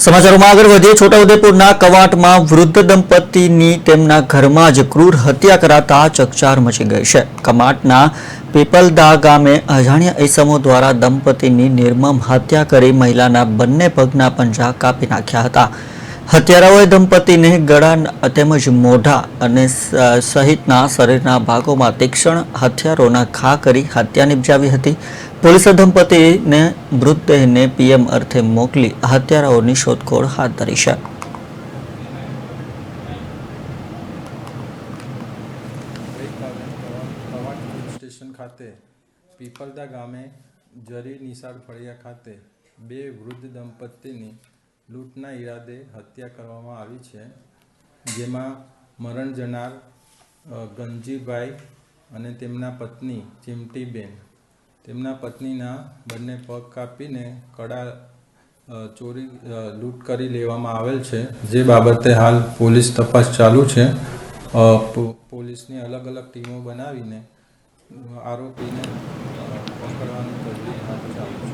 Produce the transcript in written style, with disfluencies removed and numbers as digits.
સમાચારોમાં આગળ વધીએ. છોટાઉદેપુરના કવાંટમાં વૃદ્ધ દંપતીની તેમના ઘરમાં જ ક્રૂર હત્યા કરાતા ચકચાર મચી ગઈ છે. કવાંટના પીપલદા ગામે અજાણ્યા ઈસમો દ્વારા દંપતીની નિર્મમ હત્યા કરી મહિલાના બંને પગના પંજા કાપી નાખ્યા હતા. હત્યારાઓએ દંપતીને ગળા તેમજ મોઢા અને સહિતના શરીરના ભાગોમાં તીક્ષ્ણ હથિયારોના ઘા કરી હત્યા નિપજાવી હતી. પોલીસે દંપતીને મૃતદેહને પીએમ અર્થે મોકલી હત્યારાઓની શોધખોળ હાથ ધરી છે. કવાંટ સ્ટેશન ખાતે પીપલદા ગામે જરી નિશાળ ફળિયા ખાતે બે વૃદ્ધ દંપતીની લૂંટના ઈરાદે હત્યા કરવામાં આવી છે, જેમાં મરણ જનાર ગંજીભાઈ અને તેમના પત્ની ચીમટીબેન, તેમના પત્નીના બંને પગ કાપીને કડા ચોરી લૂંટ કરી લેવામાં આવેલ છે. જે બાબતે હાલ પોલીસ તપાસ ચાલુ છે. પોલીસની અલગ અલગ ટીમો બનાવીને આરોપીને પકડવાની તજવીજ હાથ ચાલુ છે.